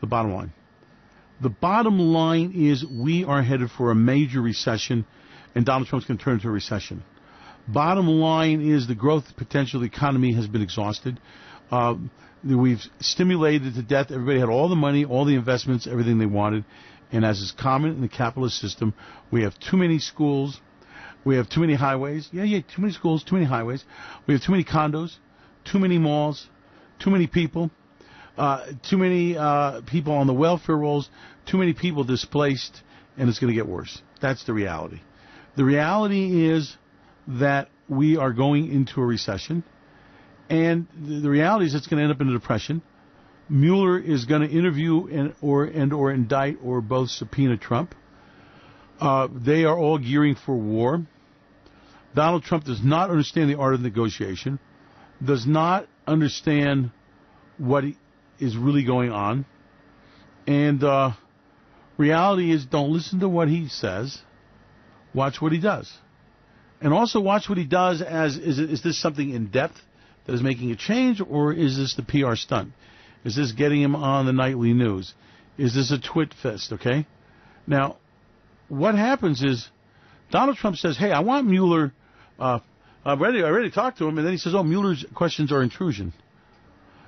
bottom line. The bottom line is we are headed for a major recession, and Donald Trump's going to turn into a recession. Bottom line is the growth potential of the economy has been exhausted. We've stimulated to death. Everybody had all the money, all the investments, everything they wanted. And as is common in the capitalist system, we have too many schools. We have too many highways. Too many schools, too many highways. We have too many condos, too many malls, too many people. Too many people on the welfare rolls, too many people displaced, and it's going to get worse. That's the reality. The reality is that we are going into a recession, and the reality is it's going to end up in a depression. Mueller is going to interview and or indict or both subpoena Trump. They are all gearing for war. Donald Trump does not understand the art of negotiation, does not understand what is really going on, and reality is, don't listen to what he says, watch what he does. And also watch what he does as, is this something in depth that is making a change, or is this the PR stunt? Is this getting him on the nightly news? Is this a twit fest, okay? Now, what happens is Donald Trump says, hey, I want Mueller, I already talked to him, and then he says, oh, Mueller's questions are intrusion.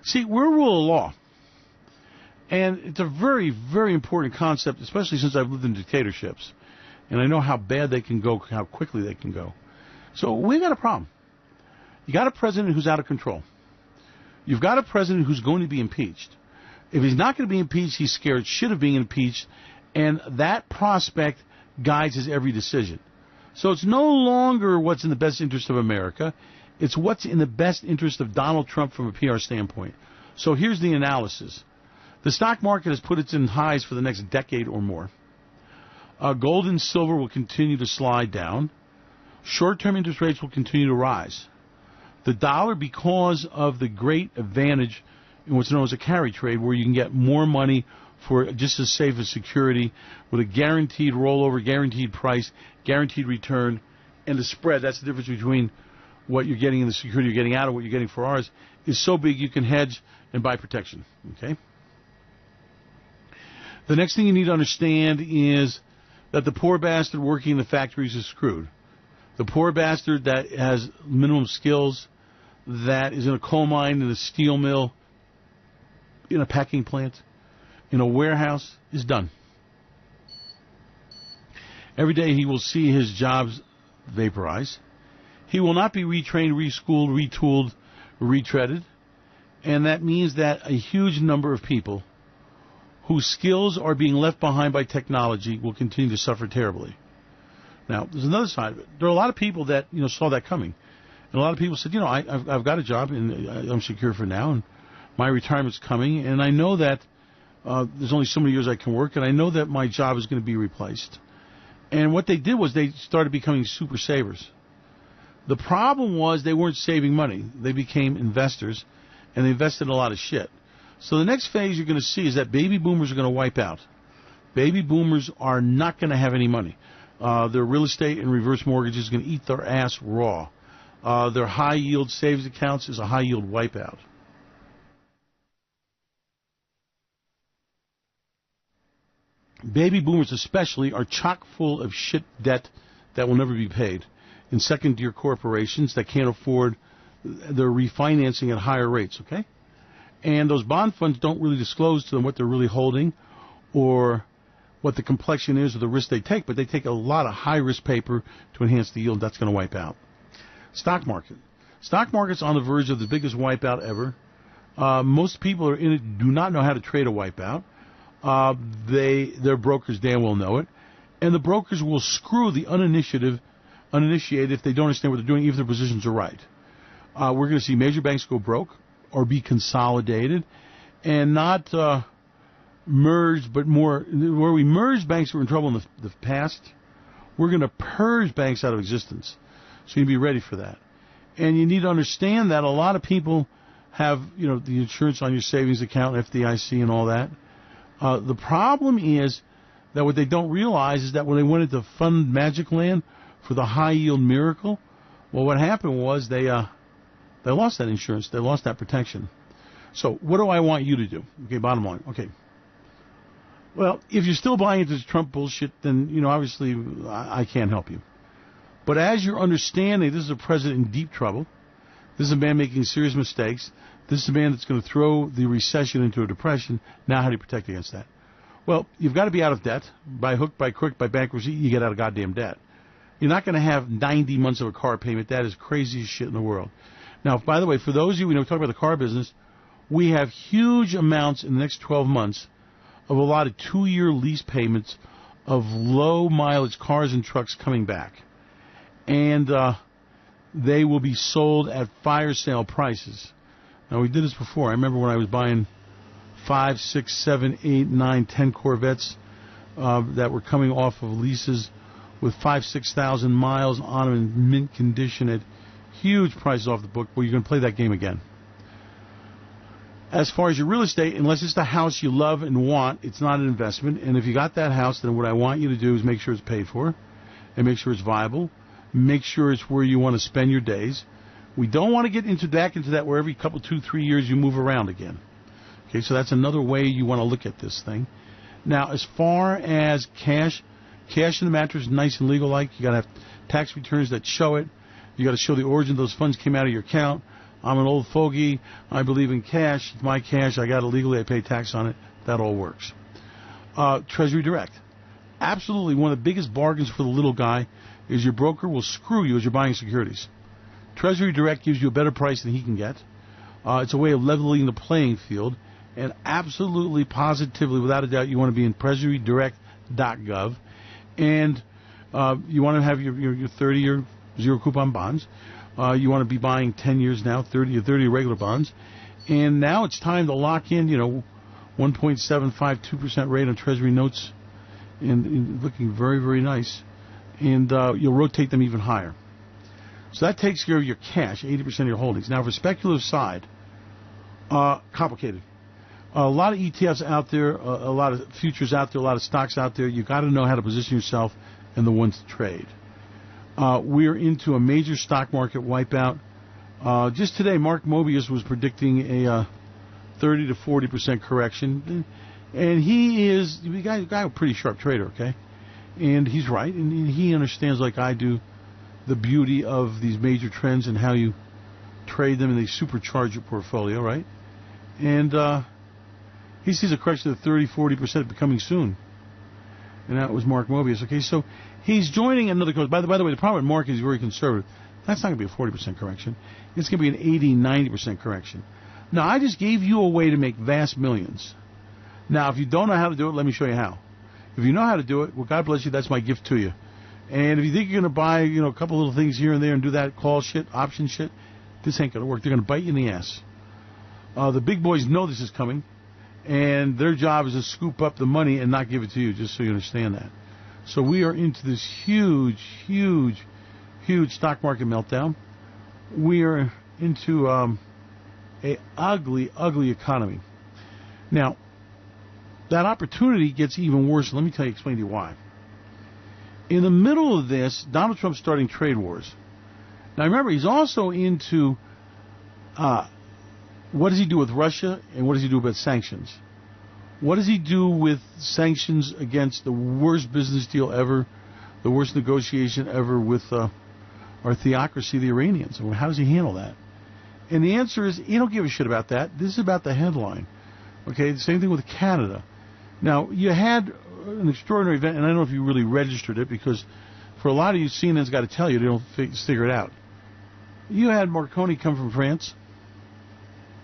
See, we're rule of law. And it's a very, very important concept, especially since I've lived in dictatorships. And I know how bad they can go, how quickly they can go. So we got a problem. You got a president who's out of control. You've got a president who's going to be impeached. If he's not going to be impeached, he's scared shit of being impeached. And that prospect guides his every decision. So it's no longer what's in the best interest of America. It's what's in the best interest of Donald Trump from a PR standpoint. So here's the analysis. The stock market has put its in highs for the next decade or more. Gold and silver will continue to slide down. Short-term interest rates will continue to rise. The dollar, because of the great advantage in what's known as a carry trade, where you can get more money for just as safe as security with a guaranteed rollover, guaranteed price, guaranteed return, and the spread, that's the difference between what you're getting in the security you're getting out of what you're getting for ours, is so big you can hedge and buy protection. Okay. The next thing you need to understand is that the poor bastard working in the factories is screwed. The poor bastard that has minimum skills, that is in a coal mine, in a steel mill, in a packing plant, in a warehouse, is done. Every day he will see his jobs vaporize. He will not be retrained, reschooled, retooled, retreaded. And that means that a huge number of people whose skills are being left behind by technology will continue to suffer terribly. Now, there's another side of it. There are a lot of people that saw that coming, and a lot of people said, I've got a job and I'm secure for now, and my retirement's coming, and I know that there's only so many years I can work, and I know that my job is going to be replaced. And what they did was they started becoming super savers. The problem was they weren't saving money. They became investors, and they invested in a lot of shit. So the next phase you're going to see is that baby boomers are going to wipe out. Baby boomers are not going to have any money. Their real estate and reverse mortgages are going to eat their ass raw. Their high-yield savings accounts is a high-yield wipeout. Baby boomers especially are chock full of shit debt that will never be paid in second-tier corporations that can't afford their refinancing at higher rates, okay? And those bond funds don't really disclose to them what they're really holding or what the complexion is of the risk they take, but they take a lot of high-risk paper to enhance the yield. That's going to wipe out. Stock market. Stock market's on the verge of the biggest wipeout ever. Most people are in it do not know how to trade a wipeout. Their brokers damn well know it. And the brokers will screw the uninitiated if they don't understand what they're doing, even if their positions are right. We're going to see major banks go broke or be consolidated and not merged, but more where we merged banks that were in trouble in the past. We're going to purge banks out of existence. So you need to be ready for that. And you need to understand that a lot of people have, the insurance on your savings account, FDIC and all that. The problem is that what they don't realize is that when they wanted to fund Magic Land for the high-yield miracle, well, what happened was they lost that insurance. They lost that protection. So what do I want you to do? Okay, bottom line. Okay. Well, if you're still buying into this Trump bullshit, then, obviously I can't help you. But as you're understanding, this is a president in deep trouble. This is a man making serious mistakes. This is a man that's going to throw the recession into a depression. Now how do you protect against that? Well, you've got to be out of debt. By hook, by crook, by bankruptcy, you get out of goddamn debt. You're not going to have 90 months of a car payment. That is craziest shit in the world. Now, by the way, for those of you, we talk about the car business, we have huge amounts in the next 12 months of a lot of 2-year lease payments of low-mileage cars and trucks coming back. And they will be sold at fire sale prices. Now, we did this before. I remember when I was buying 5, 6, 7, 8, 9, 10 Corvettes that were coming off of leases with 5,000-6,000 miles on them in mint condition at huge prices off the book. Well, you're going to play that game again. As far as your real estate, unless it's the house you love and want, it's not an investment. And if you got that house, then what I want you to do is make sure it's paid for and make sure it's viable. Make sure it's where you want to spend your days. We don't want to get back into that where every couple, 2-3 years you move around again. Okay, so that's another way you want to look at this thing. Now, as far as cash in the mattress, nice and legal-like. You got to have tax returns that show it. You got to show the origin those funds came out of your account. I'm an old fogey. I believe in cash. It's my cash. I got it legally. I pay tax on it. That all works. Treasury Direct. Absolutely one of the biggest bargains for the little guy is your broker will screw you as you're buying securities. Treasury Direct gives you a better price than he can get. It's a way of leveling the playing field. And absolutely, positively, without a doubt, you want to be in treasurydirect.gov. And you want to have your 30-year zero-coupon bonds. You want to be buying 10 years now, 30 regular bonds. And now it's time to lock in, 1.752% rate on Treasury notes, and looking very, very nice. And you'll rotate them even higher. So that takes care of your cash, 80% of your holdings. Now, for the speculative side, complicated. A lot of ETFs out there, a lot of futures out there, a lot of stocks out there. You've got to know how to position yourself and the ones to trade. We're into a major stock market wipeout. Just today, Mark Mobius was predicting a 30 to 40% correction. And he is a guy, a pretty sharp trader, okay? And he's right, and he understands, like I do, the beauty of these major trends and how you trade them and they supercharge your portfolio, right? And he sees a correction of 30, 40% becoming soon. And that was Mark Mobius, okay? So he's joining another coach. By the way, the problem with Mark is he's very conservative. That's not going to be a 40% correction. It's going to be an 80, 90% correction. Now, I just gave you a way to make vast millions. Now, if you don't know how to do it, let me show you how. If you know how to do it, well, God bless you, that's my gift to you. And if you think you're going to buy, a couple little things here and there and do that call shit, option shit, this ain't going to work. They're going to bite you in the ass. The big boys know this is coming, and their job is to scoop up the money and not give it to you, just so you understand that. So we are into this huge, huge, huge stock market meltdown. We are into a ugly, ugly economy. Now, that opportunity gets even worse. Let me explain to you why. In the middle of this, Donald Trump's starting trade wars. Now, remember, he's also into what does he do with Russia and what does he do about sanctions? What does he do with sanctions against the worst business deal ever, the worst negotiation ever with our theocracy, the Iranians? How does he handle that? And the answer is, he don't give a shit about that. This is about the headline. Okay, the same thing with Canada. Now, you had an extraordinary event, and I don't know if you really registered it, because for a lot of you, CNN's got to tell you, they don't figure it out. You had Marconi come from France,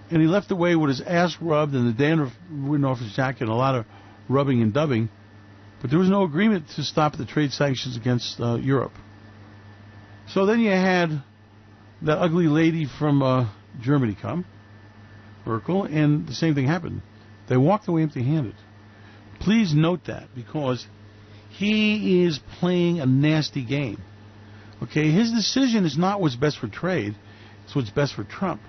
and he left away with his ass rubbed and the dandruff went off his jacket and a lot of rubbing and dubbing, but there was no agreement to stop the trade sanctions against Europe. So then you had that ugly lady from Germany come, Merkel, and the same thing happened. They walked away empty-handed. Please note that, because he is playing a nasty game. Okay, his decision is not what's best for trade, it's what's best for Trump.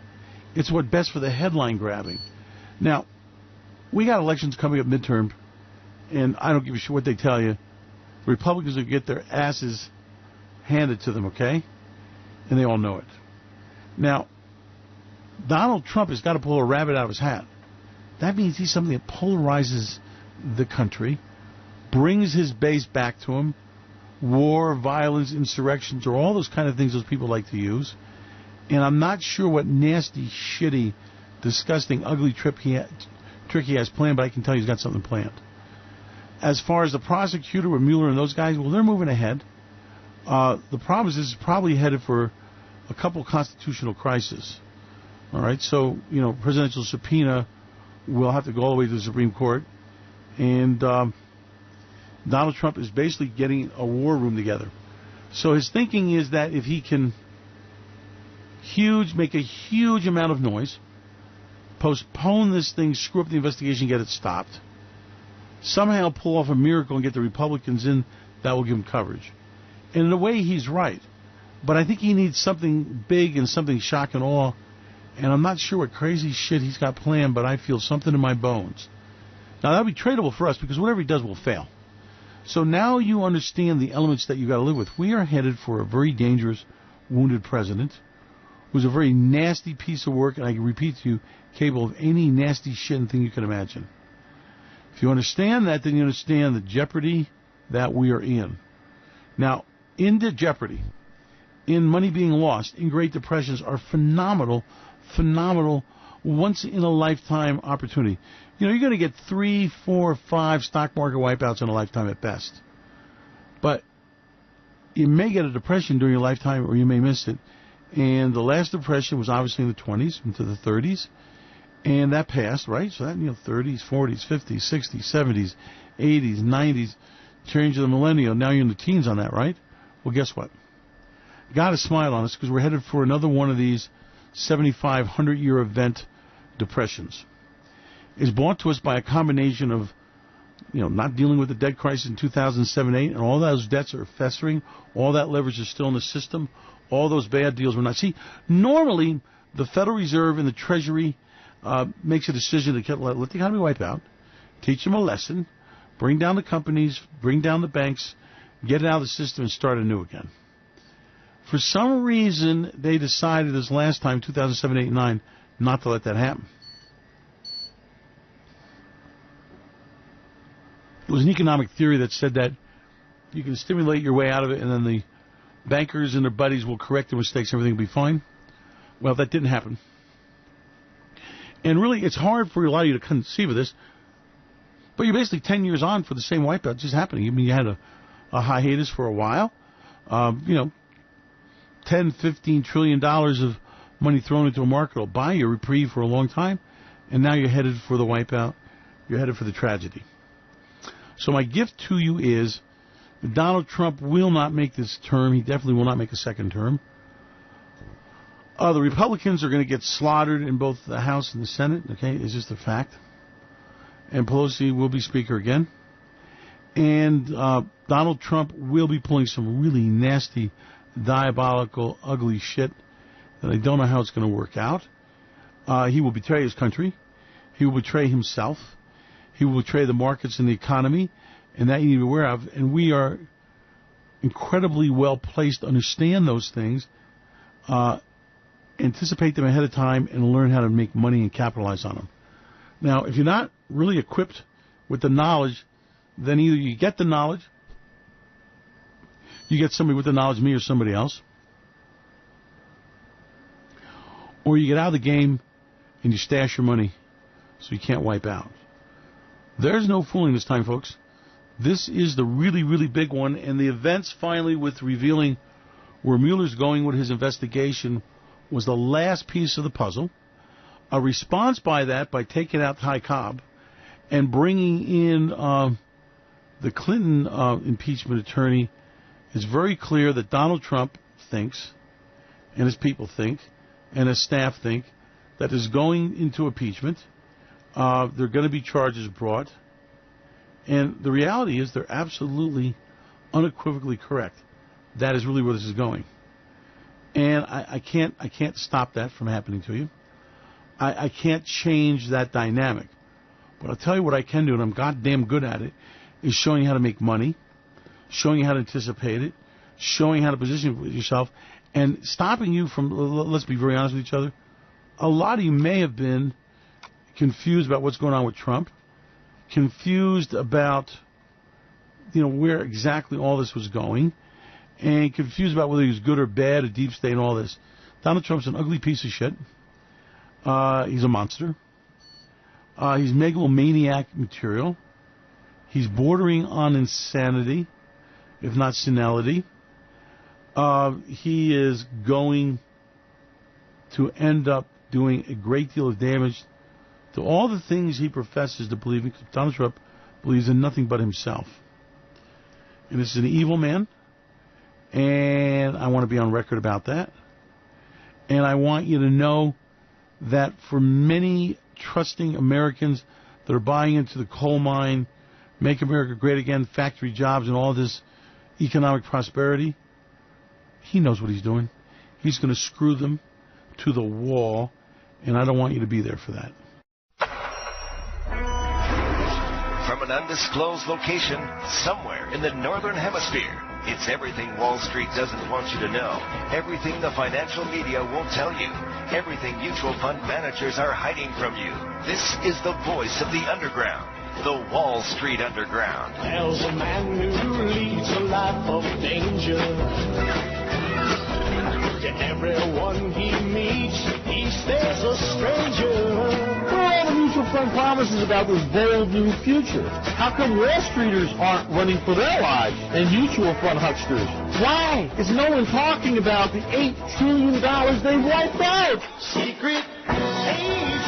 It's what's best for the headline grabbing. Now, we got elections coming up midterm, and I don't give a shit what they tell you. The Republicans will get their asses handed to them, okay? And they all know it. Now, Donald Trump has got to pull a rabbit out of his hat. That means he's something that polarizes the country, brings his base back to him. War, violence, insurrections, or all those kind of things those people like to use. And I'm not sure what nasty, shitty, disgusting, ugly trick he has planned, but I can tell you he's got something planned. As far as the prosecutor with Mueller and those guys, well, they're moving ahead. The problem is this is probably headed for a couple constitutional crises. All right, so, presidential subpoena will have to go all the way to the Supreme Court. And Donald Trump is basically getting a war room together. So his thinking is that if he can make a huge amount of noise, postpone this thing, screw up the investigation, get it stopped, somehow pull off a miracle and get the Republicans in, that will give him coverage. And in a way, he's right. But I think he needs something big and something shock and awe. And I'm not sure what crazy shit he's got planned, but I feel something in my bones. Now, that would be tradable for us because whatever he does will fail. So now you understand the elements that you got to live with. We are headed for a very dangerous, wounded president who's a very nasty piece of work, and I can repeat to you, capable of any nasty shit and thing you can imagine. If you understand that, then you understand the jeopardy that we are in. Now, into jeopardy, in money being lost, in Great Depressions are phenomenal, once-in-a-lifetime opportunity. You know, you're going to get 3, 4, 5 stock market wipeouts in a lifetime at best. But you may get a depression during your lifetime or you may miss it. And the last depression was obviously in the 20s into the 30s. And that passed, right? So that, 30s, 40s, 50s, 60s, 70s, 80s, 90s, change of the millennium. Now you're in the teens on that, right? Well, guess what? Got to smile on us because we're headed for another one of these 75, 100-year event depressions. It's brought to us by a combination of, not dealing with the debt crisis in 2007-8, and all those debts are festering. All that leverage is still in the system. All those bad deals were not. See, normally the Federal Reserve and the Treasury makes a decision to let the economy wipe out, teach them a lesson, bring down the companies, bring down the banks, get it out of the system, and start anew again. For some reason, they decided this last time, 2007, 8, 9, not to let that happen. It was an economic theory that said that you can stimulate your way out of it, and then the bankers and their buddies will correct their mistakes, everything will be fine. Well, that didn't happen. And really, it's hard for a lot of you to conceive of this, but you're basically 10 years on for the same wipeout just happening. I mean, you had a hiatus for a while, $10, $15 trillion of money thrown into a market will buy you a reprieve for a long time, and now you're headed for the wipeout. You're headed for the tragedy. So my gift to you is that Donald Trump will not make this term. He definitely will not make a second term. The Republicans are going to get slaughtered in both the House and the Senate. Okay, it's just a fact. And Pelosi will be Speaker again. And Donald Trump will be pulling some really nasty, diabolical, ugly shit that I don't know how it's going to work out. He will betray his country. He will betray himself. He will betray the markets and the economy, and that you need to be aware of. And we are incredibly well placed to understand those things, anticipate them ahead of time, and learn how to make money and capitalize on them. Now, if you're not really equipped with the knowledge, then either you get the knowledge, you get somebody with the knowledge, me or somebody else, or you get out of the game and you stash your money so you can't wipe out. There's no fooling this time, folks. This is the really, really big one, and the events finally with revealing where Mueller's going with his investigation was the last piece of the puzzle. A response by that, by taking out Ty Cobb and bringing in the Clinton impeachment attorney, is very clear that Donald Trump thinks, and his people think, and his staff think, that is going into impeachment. There are going to be charges brought. And the reality is they're absolutely, unequivocally correct. That is really where this is going. And I can't stop that from happening to you. I can't change that dynamic. But I'll tell you what I can do, and I'm goddamn good at it, is showing you how to make money, showing you how to anticipate it, showing you how to position yourself, and stopping you from, let's be very honest with each other, a lot of you may have been confused about what's going on with Trump, confused about, where exactly all this was going, and confused about whether he was good or bad, a deep state, and all this. Donald Trump's an ugly piece of shit. He's a monster. He's megalomaniac material. He's bordering on insanity, if not senility. He is going to end up doing a great deal of damage to all the things he professes to believe in. Donald Trump believes in nothing but himself. And this is an evil man. And I want to be on record about that. And I want you to know that for many trusting Americans that are buying into the coal mine, Make America Great Again, factory jobs, and all this economic prosperity, he knows what he's doing. He's going to screw them to the wall, and I don't want you to be there for that. From an undisclosed location somewhere in the Northern Hemisphere, it's everything Wall Street doesn't want you to know, everything the financial media won't tell you, everything mutual fund managers are hiding from you. This is the voice of the underground, the Wall Street Underground. There's a man who leads a life of danger. To everyone he meets, he stays a stranger. What are all the mutual fund promises about this bold new future? How come Wall Streeters aren't running for their lives and mutual fund hucksters? Why is no one talking about the $8 trillion they wiped out? Secret agent.